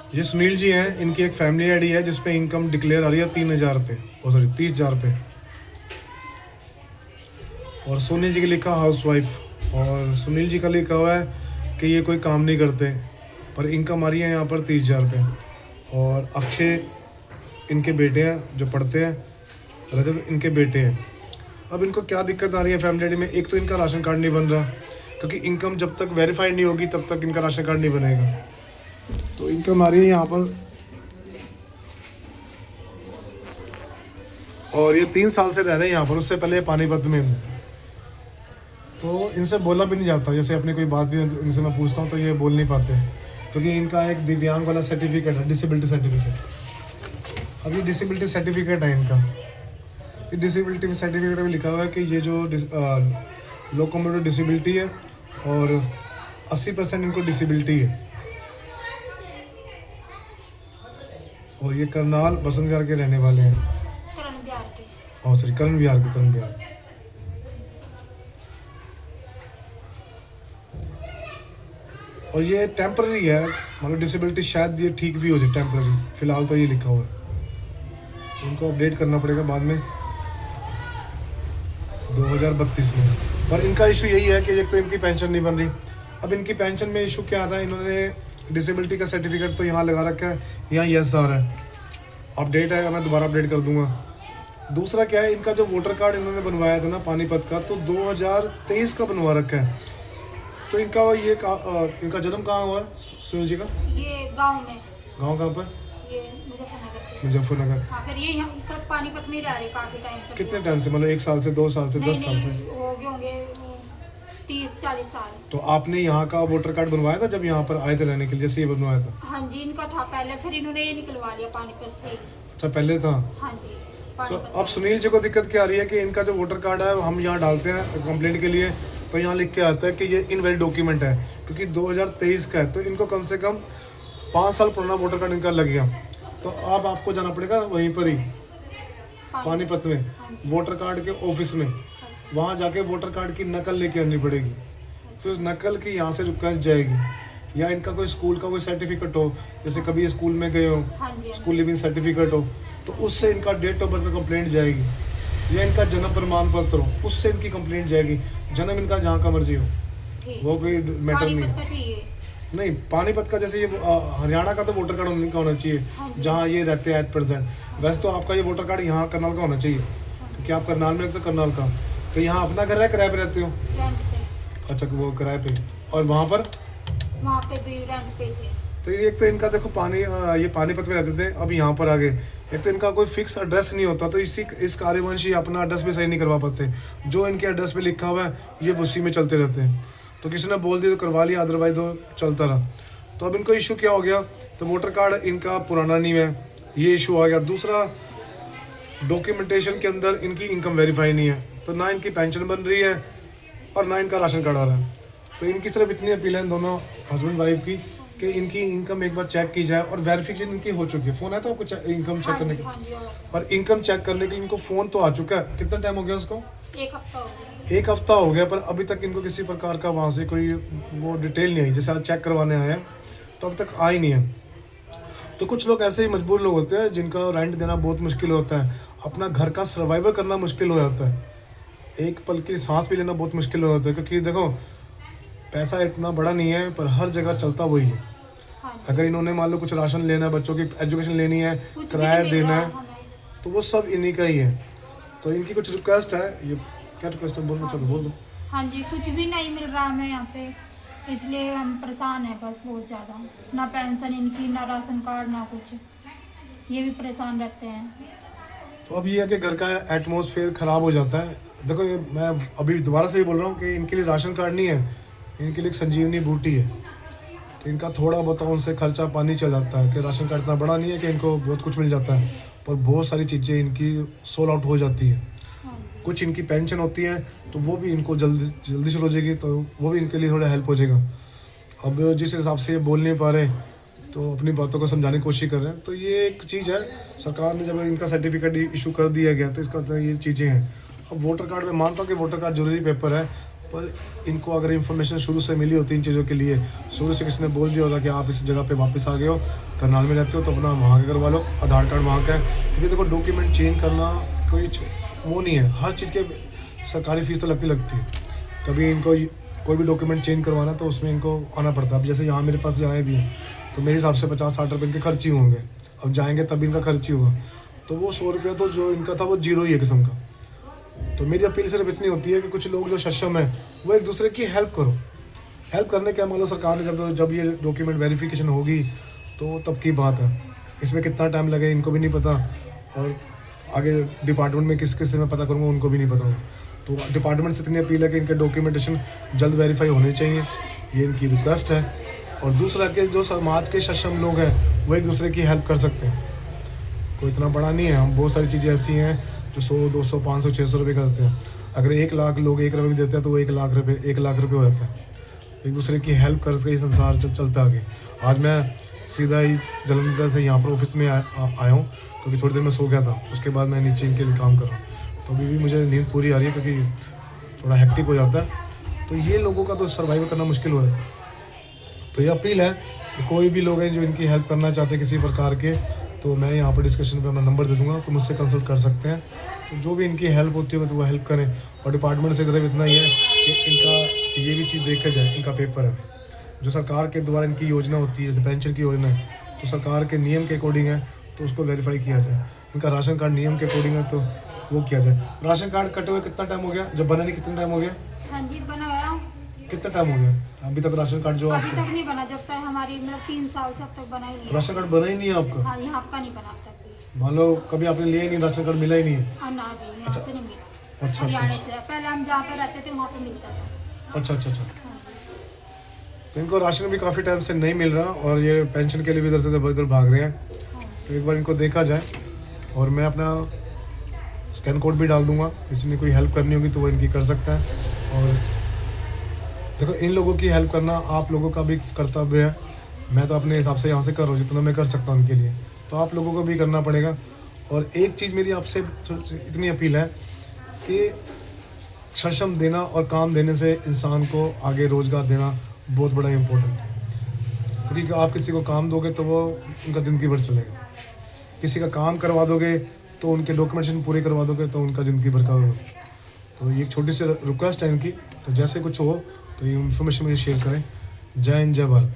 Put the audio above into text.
ये सुनील जी हैं, इनकी एक फैमिली आईडी है जिसपे इनकम डिक्लेयर आ रही है 3,000 रुपये, ओ सॉरी 30,000 रुपये। और सोनी जी का लिखा हाउस वाइफ, और सुनील जी का लिखा हुआ है कि ये कोई काम नहीं करते, पर इनकम आ रही है यहाँ पर 30,000 रुपये। और अक्षय इनके बेटे हैं जो पढ़ते हैं, रजत इनके बेटे हैं। अब इनको क्या दिक्कत आ रही है फैमिली आईडी में, एक तो इनका राशन कार्ड नहीं बन रहा, क्योंकि इनकम जब तक वेरीफाइड नहीं होगी तब तक इनका राशन कार्ड नहीं बनेगा। तो इनकम आ रही है यहाँ पर, और ये 3 साल से रह रहे हैं यहाँ पर, उससे पहले पानीपत में। तो इनसे बोला भी नहीं जाता, जैसे अपनी कोई बात भी इनसे मैं पूछता हूँ तो ये बोल नहीं पाते, क्योंकि इनका एक दिव्यांग वाला सर्टिफिकेट है, डिसेबिलिटी सर्टिफिकेट। अब ये डिसेबिलिटी सर्टिफिकेट है इनका, ये डिसेबिलिटी सर्टिफिकेट में लिखा हुआ है कि ये जो लोकोमोटिव डिसेबिलिटी है और 80% इनको डिसेबिलिटी है। और ये करनाल बसंत विहार के रहने वाले हैं, करण बिहार के। और सॉरी करण विहार के, करण विहार। और ये टेम्पररी है, मतलब डिसेबिलिटी शायद ये ठीक भी हो जाए टेम्पररी, फिलहाल तो ये लिखा हुआ है। तो इनको अपडेट करना पड़ेगा बाद में 2032 में। पर इनका इशू यही है कि एक तो इनकी पेंशन नहीं बन रही। अब इनकी पेंशन में इशू क्या आता है, इन्होंने डिसेबिलिटी का सर्टिफिकेट तो यहाँ लगा रखा है, यहाँ यस आ रहा है, अपडेट है, मैं दोबारा अपडेट कर दूंगा। दूसरा क्या है, इनका जो वोटर कार्ड इन्होंने बनवाया था ना पानीपत का, तो 2023 का बनवा रखा है। तो इनका इनका जन्म कहाँ हुआ है सुनील जी का? ये गांव में। गांव कहाँ पर? ये मुजफ्फरनगर पे। मुजफ्फरनगर। हाँ, फिर ये यहाँ इधर पानीपत में ही रह रहे काफी टाइम से। कितने टाइम से, मतलब 1 साल से, 2 साल से, 10 साल से? हो गए होंगे 30-40 साल। तो आपने यहाँ का वोटर कार्ड बनवाया था जब यहाँ पर आए थे रहने के लिए, जैसे ये बनवाया था? हाँ जी, इनका था पहले, फिर इन्होंने ये निकलवा लिया पानीपत से। अच्छा, पहले था। हाँ जी, तो पानीपत अब सुनील जी को दिक्कत क्या आ रही है कि इनका जो वोटर कार्ड है हम यहाँ डालते हैं कंप्लेंट के लिए, तो यहाँ लिख के आता है कि ये इनवैलिड डॉक्यूमेंट है, क्योंकि 2023 का है। तो इनको कम से कम 5 साल पुराना वोटर कार्ड इनका लग गया। तो अब आपको जाना पड़ेगा वहीं पर ही पानीपत में, वोटर कार्ड के ऑफिस में, वहाँ जाके वोटर कार्ड की नकल लेके आनी पड़ेगी। तो इस नकल की यहाँ से रिक्वेस्ट जाएगी, या इनका कोई स्कूल का कोई सर्टिफिकेट हो, जैसे कभी ये स्कूल में गए हो, हाँ जी, स्कूल लिविंग सर्टिफिकेट हो, तो उससे इनका डेट ऑफ बर्थ में कंप्लेंट जाएगी, या इनका जन्म प्रमाण पत्र हो उससे इनकी कंप्लेंट जाएगी। जन्म इनका जहाँ का मर्जी हो, ठीक। वो कोई मैटर नहीं पानीपत है। का चाहिए। नहीं, पानीपत का जैसे ये हरियाणा का तो वोटर कार्ड उनका होना चाहिए जहाँ ये रहते हैं एट प्रेजेंट। वैसे तो आपका ये वोटर कार्ड यहाँ करनाल का होना चाहिए, क्योंकि आप करनाल में रहते हो, करनाल का। तो यहाँ अपना घर है, किराए पे रहते हो? रेंट पे। अच्छा, वो किराए पे। और वहाँ पर? वहाँ पे भी रेंट पे थे। तो ये एक तो इनका देखो ये पानीपत में रहते थे, अब यहाँ पर आ गए। एक तो इनका कोई फिक्स एड्रेस नहीं होता, तो इस कार्यवंशी अपना एड्रेस भी सही नहीं करवा पाते। जो इनके एड्रेस पे लिखा हुआ है ये उसी में चलते रहते हैं। तो किसी ने बोल दिया तो करवा लिया, अदरवाइज तो चलता रहा। तो अब इनको इशू क्या हो गया, तो वोटर कार्ड इनका पुराना नहीं है, ये इशू आ गया। दूसरा, डॉक्यूमेंटेशन के अंदर इनकी इनकम वेरीफाई नहीं है, तो ना इनकी पेंशन बन रही है और ना इनका राशन कार्ड आ रहा है। तो इनकी सिर्फ इतनी अपील है दोनों हस्बैंड वाइफ की कि इनकी इनकम एक बार चेक की जाए, और वेरिफिकेशन इनकी हो चुकी है। फ़ोन है तो आपको इनकम चेक करने की, हाँ जी, और इनकम चेक करने के लिए इनको फ़ोन तो आ चुका है। कितना टाइम हो गया उसको? 1 हफ्ता हो गया। 1 हफ्ता हो गया, पर अभी तक इनको किसी प्रकार का वहाँ से कोई वो डिटेल नहीं आई। जैसे आज चेक करवाने आए हैं तो अब तक आ ही नहीं है। तो कुछ लोग ऐसे ही मजबूर लोग होते हैं जिनका रेंट देना बहुत मुश्किल होता है, अपना घर का सर्वाइवर करना मुश्किल हो जाता है, एक पल की सांस भी लेना बहुत मुश्किल हो जाता है। क्योंकि देखो, पैसा इतना बड़ा नहीं है, पर हर जगह चलता वही है। हाँ जी, अगर इन्होंने मान लो कुछ राशन लेना है, बच्चों की एजुकेशन लेनी है, कुछ भी किराया नहीं मिल देना रहा है, हमें। तो वो सब इन्हीं का ही है। तो इनकी कुछ रिक्वेस्ट है, ये क्या रिक्वेस्ट है बोलना चाहते हो, बोल दो। हाँ जी, कुछ भी नहीं मिल रहा हमें यहाँ पे, इसलिए हम परेशान हैं बस बहुत ज़्यादा। ना पेंशन इनकी, ना राशन कार्ड, ना कुछ, ये भी परेशान रहते हैं। तो अब ये है कि घर का एटमॉस्फेयर ख़राब हो जाता है। देखो, ये मैं अभी दोबारा से ही बोल रहा हूँ कि इनके लिए राशन कार्ड नहीं है, इनके लिए एक संजीवनी बूटी है। तो इनका थोड़ा बहुत उनसे खर्चा पानी चल जाता है, कि राशन कार्ड इतना बड़ा नहीं है कि इनको बहुत कुछ मिल जाता है, पर बहुत सारी चीज़ें इनकी सोल आउट हो जाती है। हाँ जी, कुछ इनकी पेंशन होती है तो वो भी इनको जल्दी शुरू हो जाएगी, तो वो भी इनके लिए थोड़ा हेल्प हो जाएगा। अब जिस हिसाब से ये बोल नहीं पा रहे, तो अपनी बातों को समझाने की कोशिश कर रहे हैं। तो ये एक चीज़ है, सरकार ने जब इनका सर्टिफिकेट इशू कर दिया गया तो इसका तो ये चीज़ें हैं। अब वोटर कार्ड में मानता हूँ कि वोटर कार्ड जरूरी पेपर है, पर इनको अगर इन्फॉर्मेशन शुरू से मिली होती इन चीज़ों के लिए, शुरू से किसी ने बोल दिया होता कि आप इस जगह पे वापस आ गए हो, करनाल में रहते हो तो अपना वहाँ का करवा लो, आधार कार्ड वहाँ का है। क्योंकि देखो डॉक्यूमेंट चेंज करना कोई वो नहीं है, हर चीज़ के सरकारी फ़ीस तो लगती है। कभी इनको कोई भी डॉक्यूमेंट चेंज करवाना तो उसमें इनको आना पड़ता है। अब जैसे यहाँ मेरे पास आए भी हैं तो मेरे हिसाब से 50-60 रुपये इनके खर्च ही होंगे, अब जाएंगे तब इनका खर्च ही होगा, तो वो 100 रुपया तो जो इनका था वो जीरो ही है किस्म का। तो मेरी अपील सिर्फ इतनी होती है कि कुछ लोग जो सक्षम है वो एक दूसरे की हेल्प करो। हेल्प करने के मान लो सरकार ने जब ये डॉक्यूमेंट वेरिफिकेशन होगी तो तब की बात है, इसमें कितना टाइम लगे इनको भी नहीं पता, और आगे डिपार्टमेंट में किस किस से मैं पता करूँगा उनको भी नहीं पता होगा। तो डिपार्टमेंट से इतनी अपील है कि इनके डॉक्यूमेंटेशन जल्द वेरीफाई होने चाहिए, ये इनकी रिक्वेस्ट है। और दूसरा कि जो समाज के सक्षम लोग हैं वो एक दूसरे की हेल्प कर सकते हैं, कोई इतना बड़ा नहीं है। हम बहुत सारी चीज़ें ऐसी हैं जो 100, 200, 500, 600 रुपये का देते हैं। अगर 1 लाख लोग 1 रुपये भी देते हैं तो वो 1 लाख रुपये हो जाता है। एक दूसरे की हेल्प करके ही संसार चलता आगे। आज मैं सीधा ही जलंधर से यहाँ पर ऑफिस में आया हूँ क्योंकि थोड़ी देर में सो गया था, उसके बाद मैं नीचे इनके लिए काम कर रहा हूँ। तो अभी भी मुझे नींद पूरी आ रही है क्योंकि थोड़ा हेक्टिक हो जाता है, तो ये लोगों का तो सर्वाइव करना मुश्किल हो जाता है। तो ये अपील है कि कोई भी लोग हैं जो इनकी हेल्प करना चाहते हैं किसी प्रकार के, तो मैं यहाँ पर डिस्कशन पे अपना नंबर दे दूँगा, तो मुझसे कंसल्ट कर सकते हैं। तो जो भी इनकी हेल्प होती है तो वो हेल्प करें। और डिपार्टमेंट से सिर्फ इतना ही है कि इनका ये भी चीज़ देखा जाए, इनका पेपर है जो सरकार के द्वारा इनकी योजना होती है, जैसे पेंशन की योजना है तो सरकार के नियम के अकॉर्डिंग है, तो उसको वेरीफाई किया जाए। इनका राशन कार्ड नियम के अकॉर्डिंग है तो वो किया जाए। राशन कार्ड कटे हुए कितना टाइम हो गया, जब बना नहीं कितना टाइम हो गया? हाँ जी बनाया, कितना टाइम हो गया अभी तक राशन कार्ड जो अभी तक नहीं बना, जब तक हमारी मतलब 3 साल से अब तक बना ही नहीं। राशन कार्ड बना ही नहीं है आपका? हाँ यहाँ का नहीं बना अब तक भी। मान लो कभी आपने लिया ही नहीं, राशन कार्ड मिला ही नहीं है? हाँ ना जी, यहाँ से नहीं मिला। अच्छा हरियाणा से पहले हम जहाँ पे रहते थे वहाँ पे मिलता था। अच्छा। हाँ जी। तो इनको राशन भी काफ़ी टाइम से नहीं मिल रहा और ये पेंशन के लिए भी इधर से इधर भाग रहे हैं। तो एक बार इनको देखा जाए और मैं अपना स्कैन कोड भी डाल दूंगा, किसी ने कोई हेल्प करनी होगी तो वो इनकी कर सकता है। और देखो इन लोगों की हेल्प करना आप लोगों का भी कर्तव्य है। मैं तो अपने हिसाब से यहाँ से कर रहा हूँ जितना मैं कर सकता हूँ उनके लिए, तो आप लोगों को भी करना पड़ेगा। और एक चीज़ मेरी आपसे इतनी अपील है कि सक्षम देना और काम देने से इंसान को आगे रोज़गार देना बहुत बड़ा इम्पोर्टेंट है। क्योंकि आप किसी को काम दोगे तो वो उनका ज़िंदगी भर चलेगा, किसी का काम करवा दोगे तो उनके डॉक्यूमेंटेशन पूरे करवा दोगे तो उनका ज़िंदगी भर का होगा। तो ये एक छोटी सी रिक्वेस्ट है इनकी, तो जैसे कुछ हो तो ये इन्फॉर्मेशन मुझे शेयर करें। जय हिंद, जय भारत।